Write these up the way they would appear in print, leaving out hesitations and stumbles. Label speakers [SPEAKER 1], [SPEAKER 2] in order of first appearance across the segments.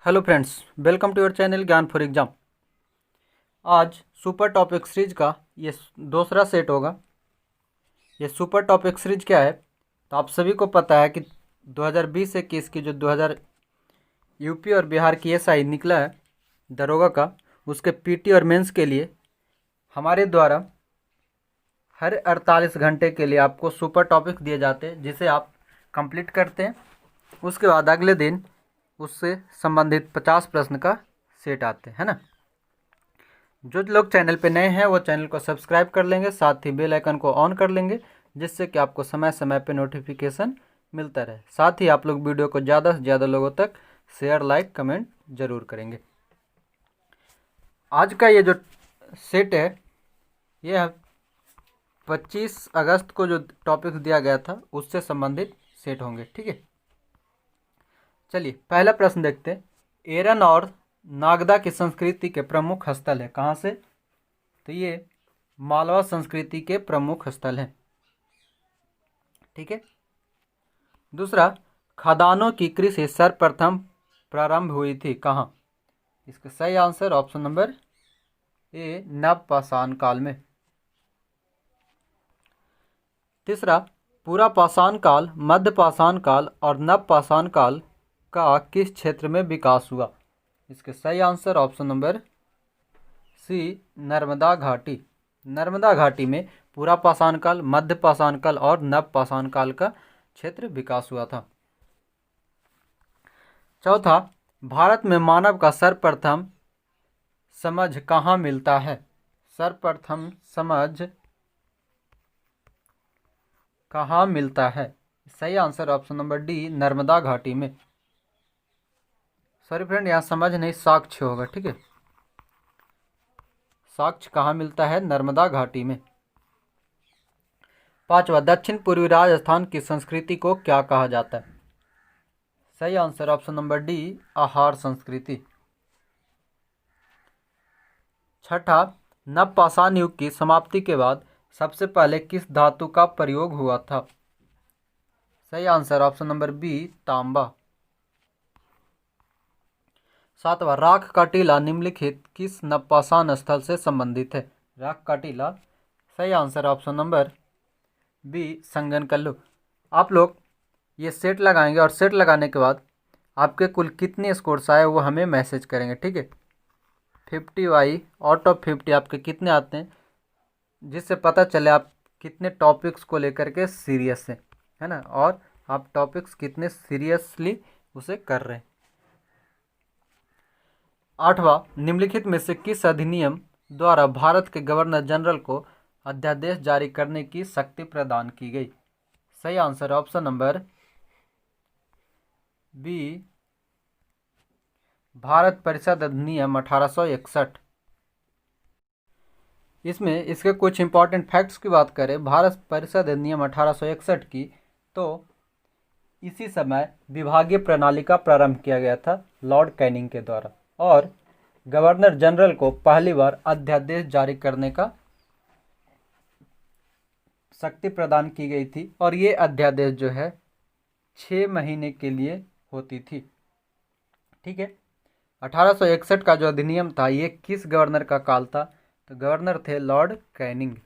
[SPEAKER 1] Hello friends, welcome to your channel Gyan for exam. आज super topic series का ये दूसरा सेट होगा। ये सुपर टॉपिक सीरीज क्या है तो आप सभी को पता है कि 2020-21 की जो 2000 यूपी और बिहार की एसआई निकला है दरोगा का, उसके पीटी और मेंस के लिए हमारे द्वारा हर 48 घंटे के लिए आपको सुपर टॉपिक दिए जाते हैं, जिसे आप कंप्लीट करते हैं। उसके बाद अगले दिन उससे संबंधित 50 प्रश्न का सेट आते हैं ना। जो लोग चैनल पे नए हैं वो चैनल को सब्सक्राइब कर लेंगे, साथ ही बेल आइकन को ऑन कर लेंगे, जिससे कि आपको समय समय पे नोटिफिकेशन मिलता रहे। साथ ही आप लोग वीडियो को ज़्यादा से ज़्यादा लोगों तक शेयर, लाइक, कमेंट जरूर करेंगे। आज का ये जो सेट है ये 25 अगस्त को जो टॉपिक दिया गया था उससे संबंधित सेट होंगे, ठीक है। चलिए पहला प्रश्न देखते हैं। एरन और नागदा की संस्कृति के प्रमुख स्थल है कहाँ से? तो ये मालवा संस्कृति के प्रमुख स्थल हैं, ठीक है। दूसरा, खदानों की कृषि सर्वप्रथम प्रारंभ हुई थी कहाँ? इसका सही आंसर ऑप्शन नंबर ए, नवपाषाण काल में। तीसरा, पूरा पाषाण काल, मध्य पाषाण काल और नवपाषाण काल का किस क्षेत्र में विकास हुआ? इसके सही answer option number C, Narmada घाटी। नर्मदा घाटी में पूरा पाषाण काल, मध्य पाषाण काल और नव पाषाण काल का क्षेत्र विकास हुआ था। चौथा, भारत में मानव का सर्वप्रथम समझ कहाँ मिलता है? सर्वप्रथम समझ कहाँ मिलता है? सही answer option number D, Narmada घाटी में। सॉरी फ्रेंड, यहाँ समझ नहीं, साक्ष्य होगा, ठीक है। साक्ष्य कहाँ मिलता है? नर्मदा घाटी में। पांचवा, दक्षिण पूर्वी राजस्थान की संस्कृति को क्या कहा जाता है? सही आंसर ऑप्शन नंबर डी, आहार संस्कृति। छठा, नवपाषाण युग की समाप्ति के बाद सबसे पहले किस धातु का प्रयोग हुआ था? सही आंसर ऑप्शन नंबर बी, तांबा। सातवां, राख का टीला निम्नलिखित किस नवपाषाण स्थल से संबंधित है? राख का टीला, सही आंसर ऑप्शन नंबर बी, संगनकल्लू। आप लोग ये सेट लगाएंगे और सेट लगाने के बाद आपके कुल कितने स्कोर्स आए वो हमें मैसेज करेंगे, ठीक है। 50 आउट ऑफ 50 आपके कितने आते हैं, जिससे पता चले आप कितने टॉपिक्स को लेकर के सीरियस हैं, है ना, और आप टॉपिक्स कितने सीरियसली उसे कर रहे हैं। आठवां, निम्नलिखित में से किस अधिनियम द्वारा भारत के गवर्नर जनरल को अध्यादेश जारी करने की शक्ति प्रदान की गई? सही answer option number B, Bharat परिषद अधिनियम 1861। इसमें इसके कुछ इंपॉर्टेंट फैक्ट्स की बात करें भारत परिषद अधिनियम 1861 की, तो इसी समय विभागीय प्रणाली का प्रारंभ किया गया था लॉर्ड कैनिंग के द्वारा, और गवर्नर जनरल को पहली बार अध्यादेश जारी करने का शक्ति प्रदान की गई थी, और ये अध्यादेश जो है 6 महीने के लिए होती थी, ठीक है। 1861 का जो अधिनियम था ये किस गवर्नर का काल था? तो गवर्नर थे लॉर्ड कैनिंग।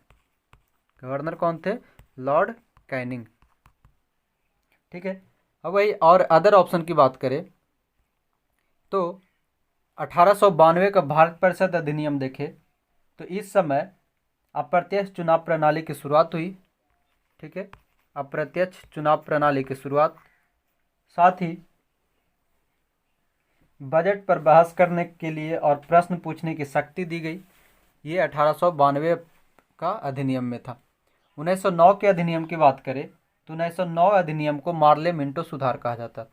[SPEAKER 1] गवर्नर कौन थे? लॉर्ड कैनिंग, ठीक है। अब वही और अदर ऑप्शन की बात करें तो 1892 का भारत परिषद अधिनियम देखें तो इस समय अप्रत्यक्ष चुनाव प्रणाली की शुरुआत हुई, ठीक है। अप्रत्यक्ष चुनाव प्रणाली की शुरुआत, साथ ही बजट पर बहस करने के लिए और प्रश्न पूछने की शक्ति दी गई। ये 1892 का अधिनियम में था। 1909 के अधिनियम की बात करें तो 1909 अधिनियम को मार्ले मिंटो सुधार कहा जाता है।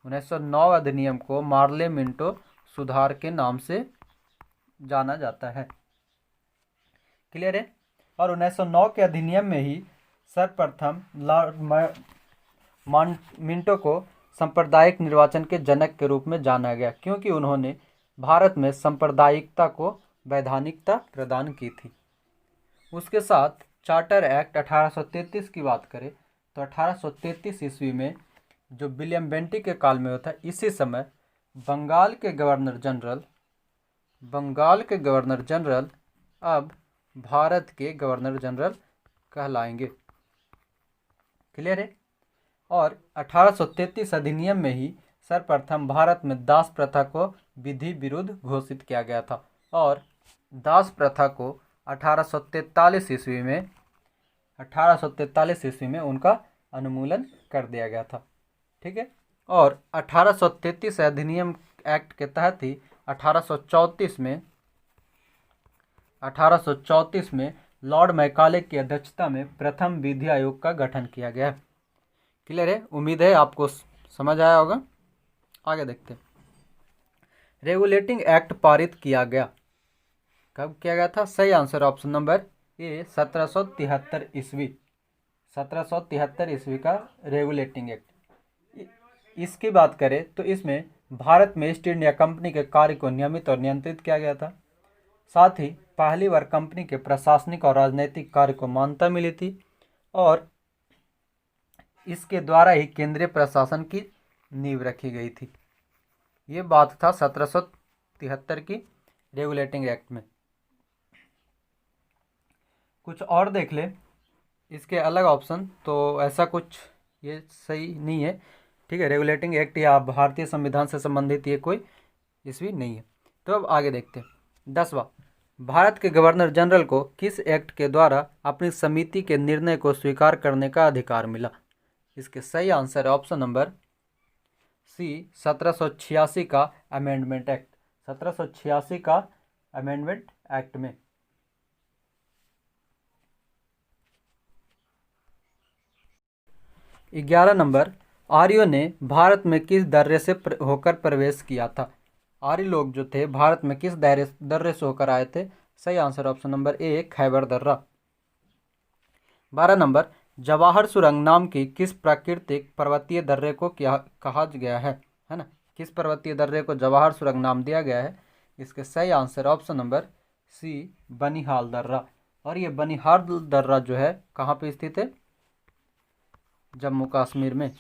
[SPEAKER 1] 1909 अधिनियम को मार्ले मिंटो सुधार के नाम से जाना जाता है, क्लियर है। और 1909 के अधिनियम में ही सर्वप्रथम लॉर्ड मिंटो को सांप्रदायिक निर्वाचन के जनक के रूप में जाना गया, क्योंकि उन्होंने भारत में सांप्रदायिकता को वैधानिकता प्रदान की थी। उसके साथ चार्टर एक्ट 1833 की बात करें तो 1833 ईस्वी में जो विलियम बेंटिक के काल में होता है, इसी समय बंगाल के गवर्नर जनरल अब भारत के गवर्नर जनरल कहलाएंगे। क्लियर है। और 1833 अधिनियम में ही सर्वप्रथम भारत में दास प्रथा को विधि विरुद्ध घोषित किया गया था और दास प्रथा को 1843 ईस्वी में उनका उन्मूलन कर दिया गया था। ठीक है। और 1833 अधिनियम एक्ट के तहत ही 1834 में लॉर्ड मैकाले की अध्यक्षता में प्रथम विधि आयोग का गठन किया गया। क्लियर है। उम्मीद है आपको समझ आया होगा। आगे देखते हैं। रेगुलेटिंग एक्ट पारित किया गया। कब किया गया था? सही आंसर ऑप्शन नंबर ए 1773 ईस्वी। 1773 ईस्वी का रेगुलेटिंग एक्ट। इसकी बात करें तो इसमें भारत में ईस्ट इंडिया कंपनी के कार्य को नियमित और नियंत्रित किया गया था। साथ ही पहली बार कंपनी के प्रशासनिक और राजनीतिक कार्य को मान्यता मिली थी और इसके द्वारा ही केंद्रीय प्रशासन की नींव रखी गई थी। ये बात था 1773 की रेगुलेटिंग एक्ट में। कुछ और देख ले इसके अलग ऑप्शन, तो ऐसा कुछ ये सही नहीं है। ठीक है। रेगुलेटिंग एक्ट या भारतीय संविधान से संबंधित ये कोई ईस्वी नहीं है। तो अब आगे देखते हैं। 10वां, भारत के गवर्नर जनरल को किस एक्ट के द्वारा अपनी समिति के निर्णय को स्वीकार करने का अधिकार मिला? इसके सही आंसर ऑप्शन नंबर सी 1786 का अमेंडमेंट एक्ट। 1786 का अमेंडमेंट एक्ट में। 11 नंबर, आर्यों ने भारत में किस दर्रे से होकर प्रवेश किया था? आर्य लोग जो थे भारत में किस दर्रे से होकर आए थे? सही answer option number A Khyber दर्रा। 12 नंबर, जवाहर सुरंग नाम की किस प्राकृतिक पर्वतीय दर्रे को क्या कहा गया है ना? किस पर्वतीय दर्रे को जवाहर सुरंग नाम दिया गया है? इसके सही answer option number C Banihal दर्रा। और ये बनिहाल दर्रा जो है कहाँ पे स्थित है? जम्मू कश्मीर में।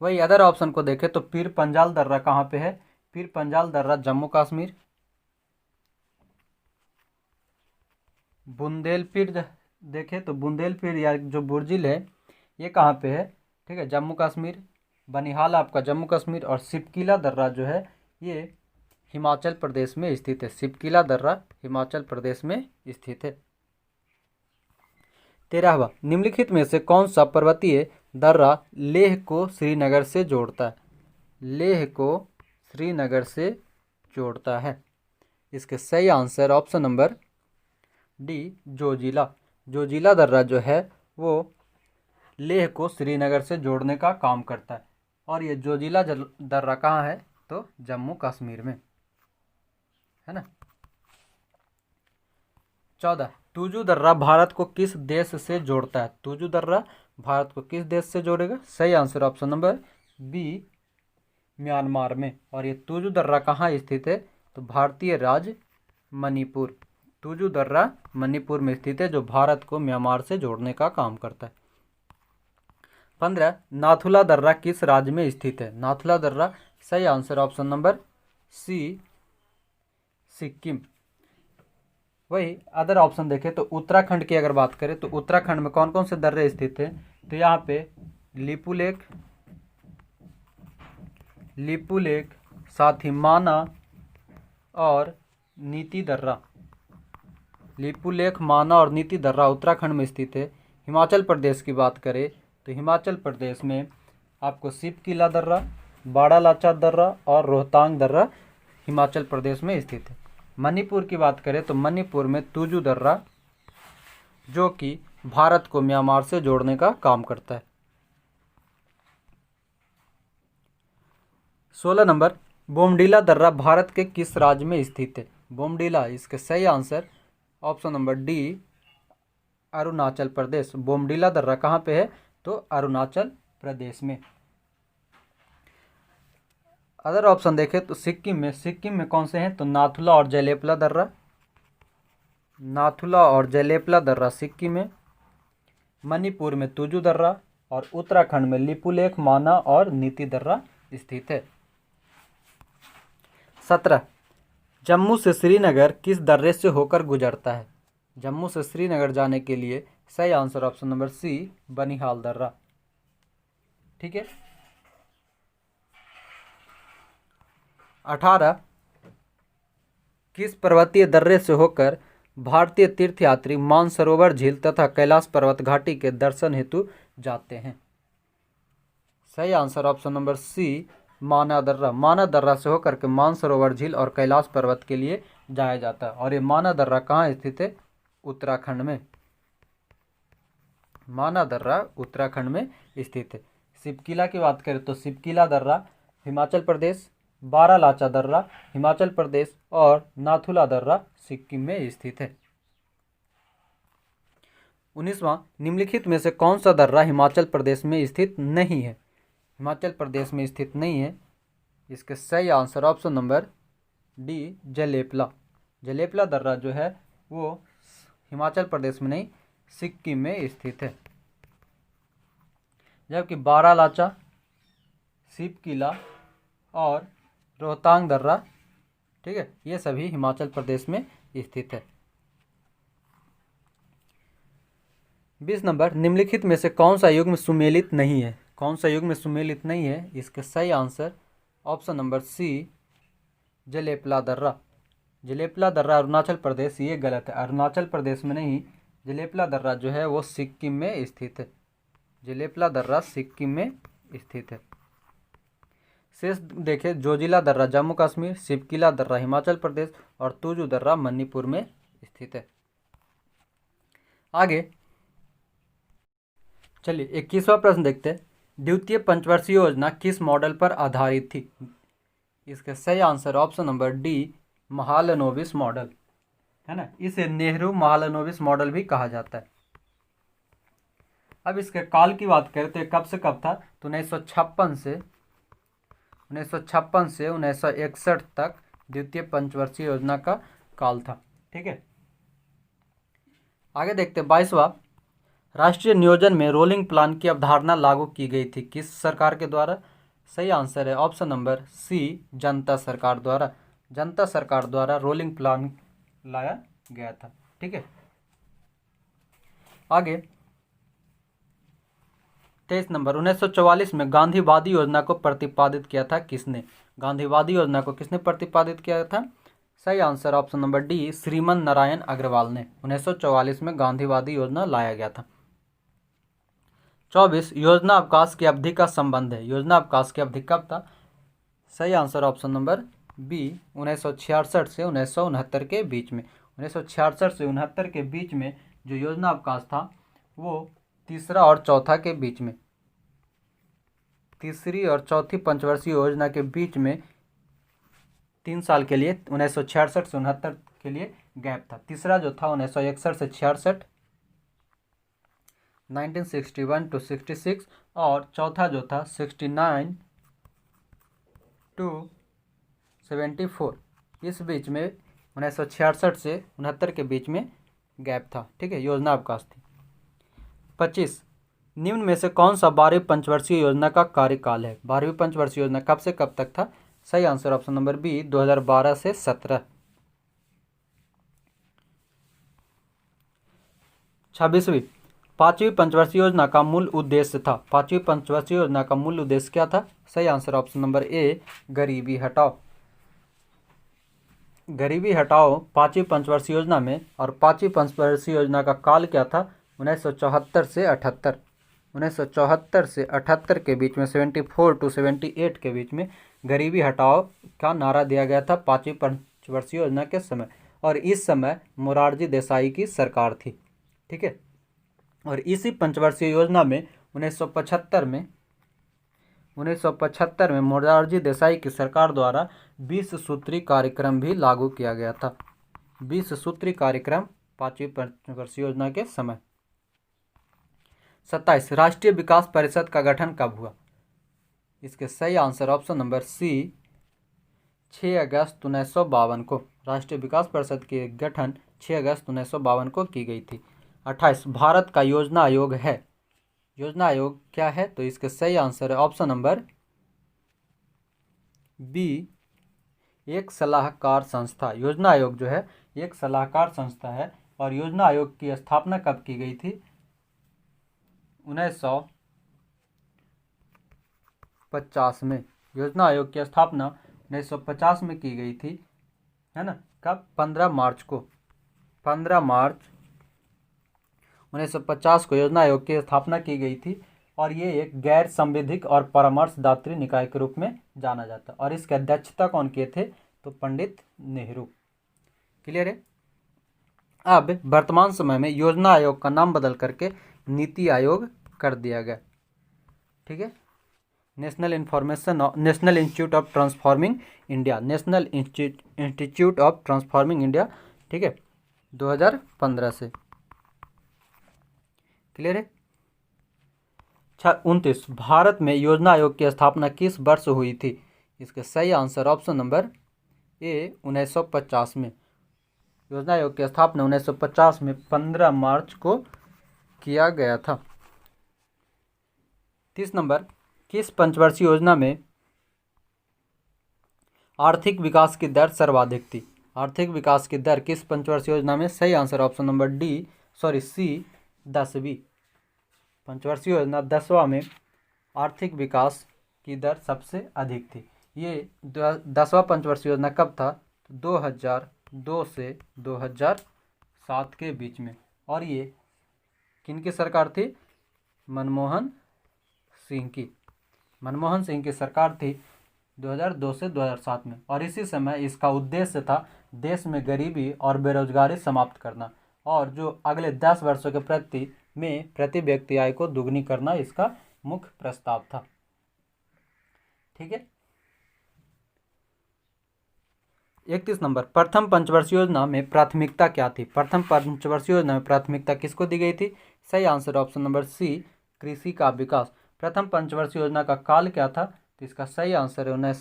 [SPEAKER 1] वही अदर ऑप्शन को देखें तो पीर पंजाल दर्रा कहाँ पे है? पीर पंजाल दर्रा जम्मू कश्मीर। बुंदेलपीर देखें तो बुंदेलपीर या जो बुर्जिल है ये कहाँ पे है? ठीक है, जम्मू कश्मीर। बनिहाल आपका जम्मू कश्मीर। और सिपकीला दर्रा जो है ये हिमाचल प्रदेश में स्थित है। सिपकीला दर्रा हिमाचल प्रदेश में स्थित है। 13वां, निम्नलिखित में से कौन सा पर्वतीय दर्रा लेह को श्रीनगर से जोड़ता है? लेह को श्रीनगर से जोड़ता है। इसके सही answer option number D Zoji La. Zoji La दर्रा जो है वो लेह को श्रीनगर से जोड़ने का काम करता है। और ये जोजिला दर्रा कहाँ है? तो जम्मू कश्मीर में है ना। 14, तुजू दर्रा भारत को किस देश से जोड़ता है? तुजू दर्रा भारत को किस देश से जोड़ेगा? सही answer option number B Myanmar में। और ये तुजू दर्रा कहाँ स्थित है? तो भारतीय राज्य मणिपुर। तुजू दर्रा मणिपुर में स्थित है जो भारत को म्यांमार से जोड़ने का काम करता है। 15, नाथुला दर्रा किस राज्य में स्थित है? नाथुला दर्रा सही answer option number C Sikkim. वही अदर ऑप्शन देखें तो उत्तराखंड की अगर बात करें तो उत्तराखंड में कौन कौन से दर्रे स्थित हैं? तो यहाँ पे लिपू लेक, साथ ही माना और नीति दर्रा। लिपू लेक, माना और नीति दर्रा उत्तराखंड में स्थित है। हिमाचल प्रदेश की बात करें तो हिमाचल प्रदेश में आपको सिपकीला दर्रा, बाड़ालाचा दर्रा और रोहतांग दर्रा हिमाचल प्रदेश में स्थित है। मणिपुर की बात करें तो मणिपुर में तुजू दर्रा जो कि भारत को म्यांमार से जोड़ने का काम करता है। 16 नंबर, बोमडीला दर्रा भारत के किस राज्य में स्थित है? बोमडीला, इसके सही answer option number D Arunachal Pradesh. Bomdila दर्रा कहाँ पे है? तो अरुणाचल प्रदेश में। अदर ऑप्शन देखें तो सिक्किम में कौन से हैं? तो नाथुला और जयलेपला दर्रा। नाथुला और जयलेपला दर्रा सिक्किम में। मणिपुर में तुजू दर्रा और उत्तराखंड में लिपुलेख, माना और नीति दर्रा स्थित है। 17, जम्मू से श्रीनगर किस दर्रे से होकर गुजरता है? जम्मू से श्रीनगर जाने के लिए सही answer option number C, Banihal दर्रा। ठीक है। 18, किस पर्वतीय दर्रे से होकर भारतीय तीर्थयात्री मानसरोवर झील तथा कैलाश पर्वत घाटी के दर्शन हेतु जाते हैं? सही आंसर ऑप्शन नंबर सी, माना दर्रा। माना दर्रा से होकर के मानसरोवर झील और कैलाश पर्वत के लिए जाया जाता है। और ये माना दर्रा कहाँ स्थित है? उत्तराखंड में। माना दर्रा उत्तराखंड में स्थित है। सिपकिला की बात करें तो सिपकिला दर्रा हिमाचल प्रदेश, बारालाचा दर्रा हिमाचल प्रदेश और नाथुला दर्रा सिक्किम में स्थित है। 19वां, निम्नलिखित में से कौन सा दर्रा हिमाचल प्रदेश में स्थित नहीं है? हिमाचल प्रदेश में स्थित नहीं है। इसके सही answer option number D, Jelep La. Jelep La दर्रा जो है वो हिमाचल प्रदेश में नहीं, सिक्किम में स्थित है। जबकि बारालाचा, सिपकिला और रोहतांग दर्रा, ठीक है, ये सभी हिमाचल प्रदेश में स्थित है। 20 नंबर, निम्नलिखित में से कौन सा युग्म सुमेलित नहीं है? कौन सा युग्म सुमेलित नहीं है? इसका सही आंसर ऑप्शन नंबर सी, जलेपला दर्रा। जलेपला दर्रा अरुणाचल प्रदेश, ये गलत है। अरुणाचल प्रदेश में नहीं, जलेपला दर्रा जो है वो सिक्किम में स्थित है। जलेपला दर्रा सिक्किम में स्थित है। शेष देखें, जोजिला दर्रा जम्मू कश्मीर, सिपकिला दर्रा हिमाचल प्रदेश और तुजू दर्रा मणिपुर में स्थित है। आगे चलिए 21वां प्रश्न देखते हैं। द्वितीय पंचवर्षीय योजना किस मॉडल पर आधारित थी? इसका सही answer option number D, Mahalanobis model, है ना। इसे नेहरू महालनोबिस मॉडल भी कहा जाता है। अब इसके काल की बात करें तो कब से कब था? तो 1956 से 1961 तक द्वितीय पंचवर्षीय योजना का काल था। ठीक है। आगे देखते हैं 22वां, राष्ट्रीय नियोजन में रोलिंग प्लान की अवधारणा लागू की गई थी किस सरकार के द्वारा? सही आंसर है ऑप्शन नंबर सी, जनता सरकार द्वारा। जनता सरकार द्वारा रोलिंग प्लान लाया गया था। ठीक है। आगे 23 नंबर, 1944 में गांधीवादी योजना को प्रतिपादित किया था किसने? गांधीवादी योजना को किसने प्रतिपादित किया था? सही answer option number D, Shriman Narayan Agarwal ने 1944 में गांधीवादी योजना लाया गया था। 24, योजना अवकाश की अवधि का संबंध है। योजना अवकाश की अवधि कब था? सही आंसर ऑप्शन नंबर बी, 1966 से 1969 के बीच में। 1966 से 69 के बीच में जो योजना अवकाश था वो तीसरा और चौथा के बीच में, तीसरी और चौथी पंचवर्षीय योजना के बीच में 3 साल के लिए 1966 से 69 के लिए गैप था। तीसरा जो था 1961 से 66, 1961 टू 66 और चौथा जो था 69 टू 74। इस बीच में 1966 से 69 के बीच में गैप था। ठीक है, योजना अवकाश थी। 25, निम्न में से कौन सा 12वीं पंचवर्षीय योजना का कार्यकाल है? 12वीं पंचवर्षीय योजना कब से कब तक था? सही आंसर ऑप्शन नंबर बी, 2012 से 17। 26वीं, 5वीं पंचवर्षीय योजना का मूल उद्देश्य था। 5वीं पंचवर्षीय योजना का मूल उद्देश्य क्या था? सही आंसर ऑप्शन नंबर ए, गरीबी हटाओ। गरीबी हटाओ 5वीं पंचवर्षीय योजना में। और 5वीं पंचवर्षीय योजना का काल क्या था? 1974 से 78। 1974 से 78 के बीच में, 74 टू 78 के बीच में गरीबी हटाओ का नारा दिया गया था 5वीं पंचवर्षीय योजना के समय। और इस समय मोरारजी देसाई की सरकार थी। ठीक है। और इसी पंचवर्षीय योजना में 1975 में मोरारजी देसाई की सरकार द्वारा 20 सूत्री कार्यक्रम भी लागू किया गया था। 20 सूत्री कार्यक्रम 5वीं पंचवर्षीय योजना के समय। 27, राष्ट्रीय विकास परिषद का गठन कब हुआ? इसके सही आंसर ऑप्शन नंबर सी, 6 अगस्त 1952 को। राष्ट्रीय विकास परिषद के गठन 6 अगस्त 1952 को की गई थी। 28, भारत का योजना आयोग है। योजना आयोग क्या है? तो इसके सही आंसर है ऑप्शन नंबर बी, एक सलाहकार संस्था। योजना आयोग जो है एक सलाहकार संस्था है और योजना आयोग की स्थापना कब की गई थी? 1950 में। योजना आयोग की स्थापना 1950 में की गई थी, है ना। कब? 15 मार्च को। 15 मार्च 1950 को योजना आयोग की स्थापना की गई थी और ये एक गैर संवैधानिक और परामर्शदात्री निकाय के रूप में जाना जाता है। और इसकी अध्यक्षता कौन किए थे? तो पंडित नेहरू। क्लियर है। अब वर्तमान समय में योजना आयोग का नाम बदल करके नीति आयोग कर दिया गया। ठीक है। National institute of transforming India, national institute of transforming India, ठीक है, 2015 से। क्लियर है। 29, भारत में योजना आयोग की स्थापना किस वर्ष हुई थी? इसका सही आंसर ऑप्शन नंबर ए 1950 में। योजना आयोग की स्थापना 1950 में 15 मार्च को किया गया था। 30 नंबर, किस पंचवर्षीय योजना में आर्थिक विकास की दर सर्वाधिक थी? आर्थिक विकास की दर किस पंचवर्षीय योजना में? सही आंसर ऑप्शन नंबर सी 10वीं पंचवर्षीय योजना 10वां में आर्थिक विकास की दर सबसे अधिक थी। ये 10वां पंचवर्षीय योजना कब था? 2002 से 2007 के बीच में। और ये किनकी सरकार थी? मनमोहन सिंह की सरकार थी 2002 से 2007 में। और इसी समय इसका उद्देश्य था देश में गरीबी और बेरोजगारी समाप्त करना और जो अगले 10 वर्षों के प्रति व्यक्ति आय को दुगनी करना इसका मुख्य प्रस्ताव था। ठीक है। 31 नंबर, प्रथम पंचवर्षीय योजना में प्राथमिकता क्या थी? प्रथम पंचवर्षीय योजना में प्राथमिकता किसको दी गई थी? सही आंसर ऑप्शन नंबर सी, कृषि का विकास। प्रथम पंचवर्षीय योजना का काल क्या था? तो इसका सही आंसर है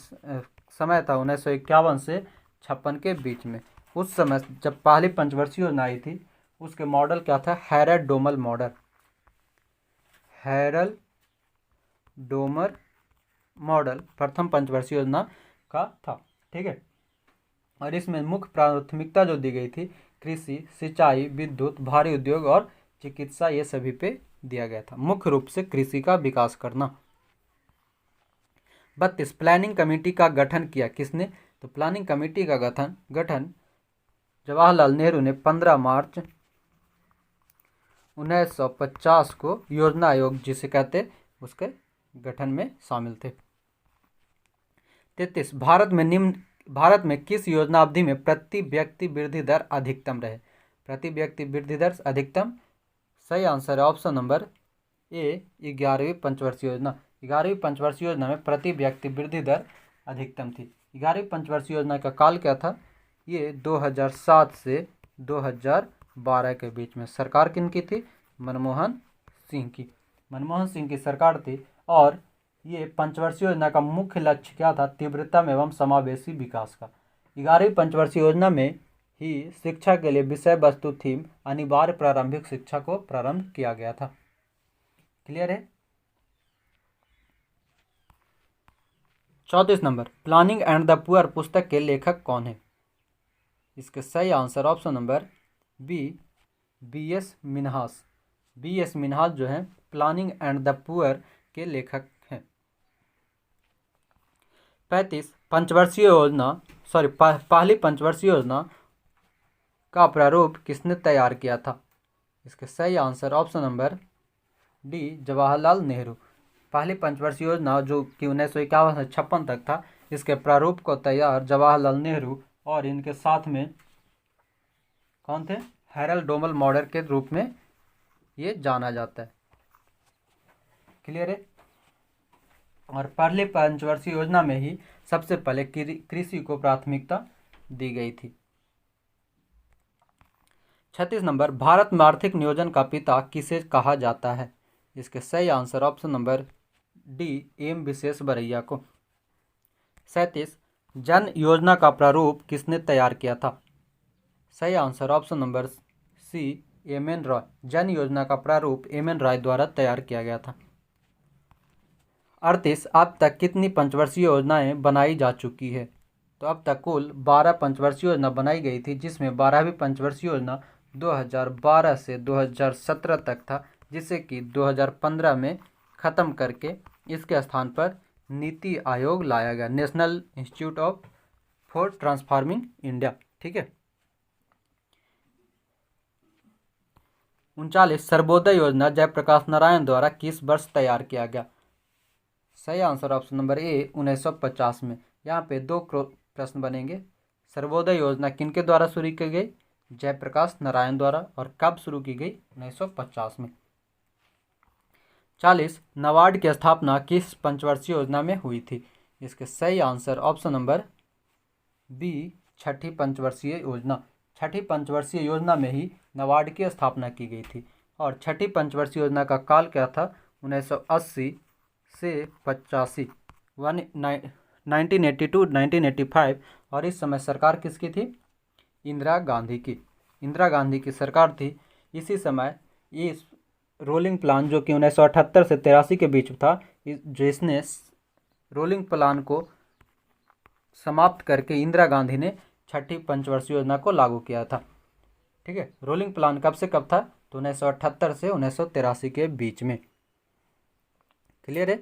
[SPEAKER 1] समय था 1951 से 56 के बीच में। उस समय जब पहली पंचवर्षीय योजना आई थी उसके मॉडल क्या था? हैरल्ड डोमर मॉडल प्रथम पंचवर्षीय योजना का था। ठीक है। और इसमें मुख्य प्राथमिकता जो दी गई थी कृषि, सिंचाई, विद्युत, भारी उद्योग और चिकित्सा, ये सभी पे दिया गया था। मुख्य रूप से कृषि का विकास करना। 32, प्लानिंग कमेटी का गठन किया किसने? तो प्लानिंग कमेटी का गठन जवाहरलाल नेहरू ने 15 मार्च 1950 को योजना आयोग जिसे कहते उसके गठन में शामिल थे। 33, भारत में किस योजना अवधि में प्रति व्यक्ति वृद्धि दर अधिकतम रहे? प्रति व्यक्ति वृद्धि दर अधिकतम, सही आंसर है ऑप्शन नंबर ए 11वीं पंचवर्षीय योजना। 11वीं पंचवर्षीय योजना में प्रति व्यक्ति वृद्धि दर अधिकतम थी। 11वीं पंचवर्षीय योजना का काल क्या था? ये 2007 से 2012 के बीच में। सरकार किनकी थी? मनमोहन सिंह की सरकार थी। और ये पंचवर्षीय योजना का मुख्य लक्ष्य क्या था? तीव्रतम एवं समावेशी विकास का। 11वीं पंचवर्षीय योजना में ही शिक्षा के लिए विषय वस्तु थीम अनिवार्य प्रारंभिक शिक्षा को प्रारंभ किया गया था। क्लियर है। 34 number, planning and the poor पुस्तक के लेखक कौन है? इसके सही answer option number B S Minhas जो है प्लानिंग एंड द पुअर के लेखक हैं। 35, पहली पंचवर्षीय योजना का प्रारूप किसने तैयार किया था? इसके सही answer option number D, Jawaharlal Nehru. पहली पंचवर्षीय योजना जो कि 1951 से 56 तक था, इसके प्रारूप को तैयार जवाहरलाल नेहरू और इनके साथ में कौन थे? हैरल्ड डोमर मॉडल के रूप में ये जाना जाता है। क्लियर है। और पहले पंचवर्षीय योजना में ही सबसे पहले कृषि को प्राथमिकता दी गई थी। 36 नंबर, भारत में आर्थिक नियोजन का पिता किसे कहा जाता है? इसके सही answer option number D, M Visvesvaraya को। 37, जन योजना का प्रारूप किसने तैयार किया था? सही answer option number C, M N Roy. जन योजना का प्रारूप एम एन रॉय द्वारा तैयार किया गया था। 38, अब तक कितनी पंचवर्षीय योजनाएं बनाई जा चुकी है? तो अब तक कुल 12 पंचवर्षीय योजना बनाई गई थी, जिसमें 12वीं पंचवर्षीय योजना 2012 से 2017 तक था, जिसे कि 2015 में ख़त्म करके इसके स्थान पर नीति आयोग लाया गया, national institute of for transforming India. ठीक है। 39 सर्वोदय योजना जयप्रकाश नारायण द्वारा किस वर्ष तैयार किया गया? सही आंसर ऑप्शन नंबर ए 1950 में। यहाँ पे दो प्रश्न बनेंगे। सर्वोदय योजना किनके द्वारा शुरू की गई? जयप्रकाश नारायण द्वारा। और कब शुरू की गई? 1950 में। 40 नाबार्ड की स्थापना किस पंचवर्षीय योजना में हुई थी? इसके सही आंसर ऑप्शन नंबर बी छठी पंचवर्षीय योजना। छठी पंचवर्षीय योजना में ही नाबार्ड की स्थापना की गई थी। और छठी पंचवर्षीय योजना का काल क्या था? 1980 से 85, 1982 1985। और इस समय सरकार किसकी थी? इंदिरा गांधी की। इंदिरा गांधी की सरकार थी। इसी समय इस रोलिंग प्लान जो कि 1978 से 83 के बीच था, जिसने रोलिंग प्लान को समाप्त करके इंदिरा गांधी ने छठी पंचवर्षीय योजना को लागू किया था। ठीक है। रोलिंग प्लान कब से कब था? तो 1978 से 1983 के बीच में। क्लियर है।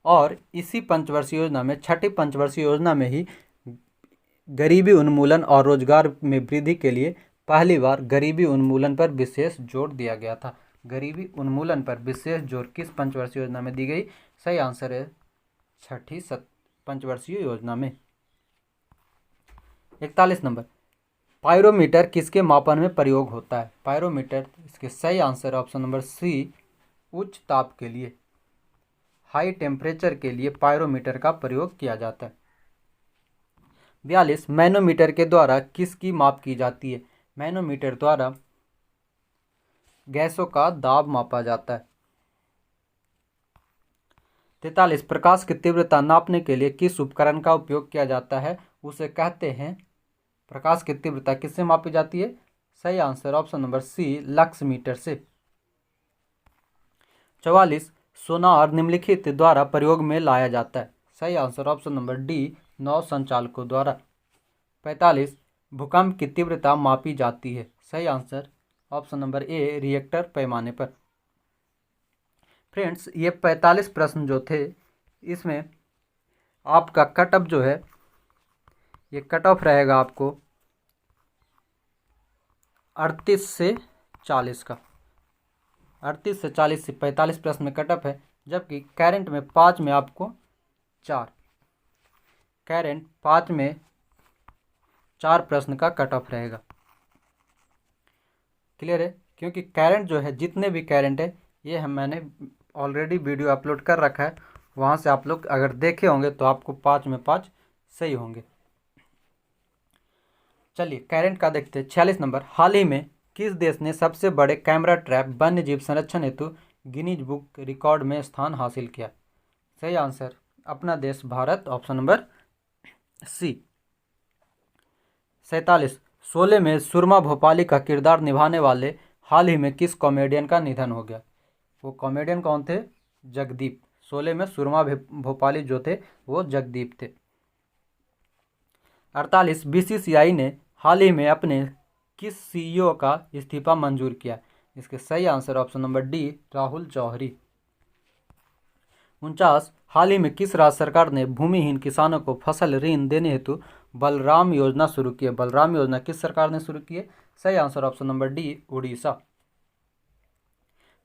[SPEAKER 1] और इसी पंचवर्षीय योजना में, छठी पंचवर्षीय योजना में ही गरीबी उन्मूलन और रोजगार में वृद्धि के लिए पहली बार गरीबी उन्मूलन पर विशेष जोर दिया गया था। गरीबी उन्मूलन पर विशेष जोर किस पंचवर्षीय योजना में दी गई? सही आंसर है छठी पंचवर्षीय योजना में। 41 नंबर पायरोमीटर किसके मापन में प्रयोग होता है? पायरोमीटर, इसके सही आंसर ऑप्शन नंबर सी उच्च ताप के लिए, हाई टेम्परेचर के लिए पायरोमीटर का प्रयोग किया जाता है। 42 मैनोमीटर के द्वारा किसकी माप की जाती है? मैनोमीटर द्वारा गैसों का दाब मापा जाता है। 43 प्रकाश की तीव्रता नापने के लिए किस उपकरण का उपयोग किया जाता है? उसे कहते हैं, प्रकाश की तीव्रता किससे मापी जाती है? सही answer option number C lux meter से। 44 सोनार निम्नलिखित द्वारा प्रयोग में लाया जाता है। सही आंसर ऑप्शन नंबर डी नौ संचालकों द्वारा। 45 भूकंप की तीव्रता मापी जाती है। सही answer option number A reactor पैमाने पर। फ्रेंड्स, ये 45 प्रश्न जो थे, इसमें आपका कट ऑफ जो है, ये कट ऑफ रहेगा आपको 38 से 40 का। 38 से 40 से 45 प्रश्न में कट ऑफ है, जबकि करंट में 5 में आपको 4, करंट 5 में 4 प्रश्न का कट ऑफ रहेगा। क्लियर है। क्योंकि करंट जो है, जितने भी करंट है, ये मैंने ऑलरेडी वीडियो अपलोड कर रखा है, वहाँ से आप लोग अगर देखे होंगे तो आपको 5 में 5 सही होंगे। चलिए करंट का देखते हैं। 46 नंबर हाल ही में किस देश ने सबसे बड़े कैमरा ट्रैप वन्य जीव संरक्षण हेतु गिनीज बुक रिकॉर्ड में स्थान हासिल किया? सही आंसर अपना देश Bharat, option number C. 47 Sholay में सुरमा भोपाली का किरदार निभाने वाले हाल ही में किस कॉमेडियन का निधन हो गया? वो कॉमेडियन कौन थे? जगदीप। शोले में सुरमा भोपाली जो थे वो जगदीप थे। 48 बीसीसीआई ने हाल ही में अपने किस सीईओ का इस्तीफा मंजूर किया? इसके सही answer option number D Rahul Johri. 49 हाल ही में किस राज्य सरकार ने भूमिहीन किसानों को फसल ऋण देने हेतु बलराम योजना शुरू की है? बलराम योजना किस सरकार ने शुरू की है? सही answer option number D Orissa.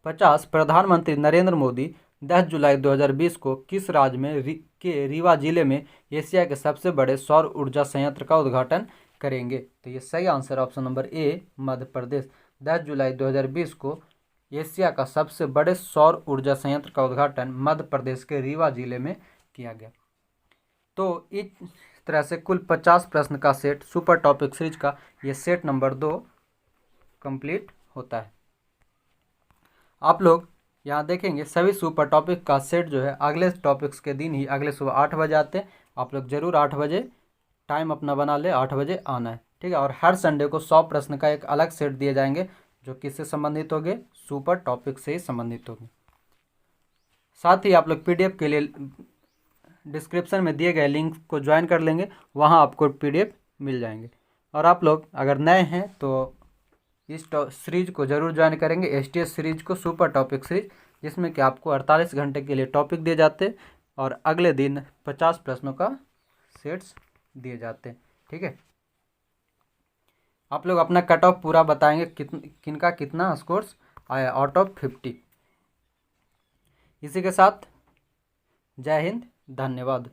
[SPEAKER 1] 50 प्रधानमंत्री नरेंद्र मोदी 10 जुलाई 2020 को किस राज्य में के रीवा जिले में एशिया के सबसे बड़े सौर ऊर्जा संयंत्र का उद्घाटन करेंगे? तो ये सही answer option number A Madhya Pradesh. 10 जुलाई 2020 को एशिया का सबसे बड़े सौर ऊर्जा संयंत्र का उद्घाटन मध्य प्रदेश के रीवा जिले में किया गया। तो इस तरह से कुल 50 प्रश्न का सेट सुपर टॉपिक सीरीज का ये सेट नंबर 2 कंप्लीट होता है। आप लोग यहाँ देखेंगे सभी सुपर टॉपिक का सेट जो है अगले टॉपिक्स के दिन ही अगले सुबह 8 बजे आते हैं। आप लोग जरूर 8 बजे टाइम अपना बना ले, 8 बजे आना है। ठीक है। और हर संडे को 100 प्रश्न का एक अलग सेट दिए जाएंगे जो किससे संबंधित होंगे? सुपर टॉपिक से ही संबंधित होंगे। साथ ही आप लोग पीडीएफ के लिए डिस्क्रिप्शन में दिए गए लिंक को ज्वाइन कर लेंगे, वहाँ आपको PDF मिल जाएंगे। और आप लोग अगर नए हैं तो इस सीरीज को ज़रूर ज्वाइन करेंगे, STS सीरीज को, सुपर टॉपिक सीरीज, जिसमें कि आपको 48 घंटे के लिए टॉपिक दिए जाते और अगले दिन 50 प्रश्नों का सेट्स दिए जाते हैं। ठीक है, आप लोग अपना कट ऑफ पूरा बताएंगे किनका कितना स्कोर्स आया आउट ऑफ 50। इसी के साथ जय हिंद, धन्यवाद।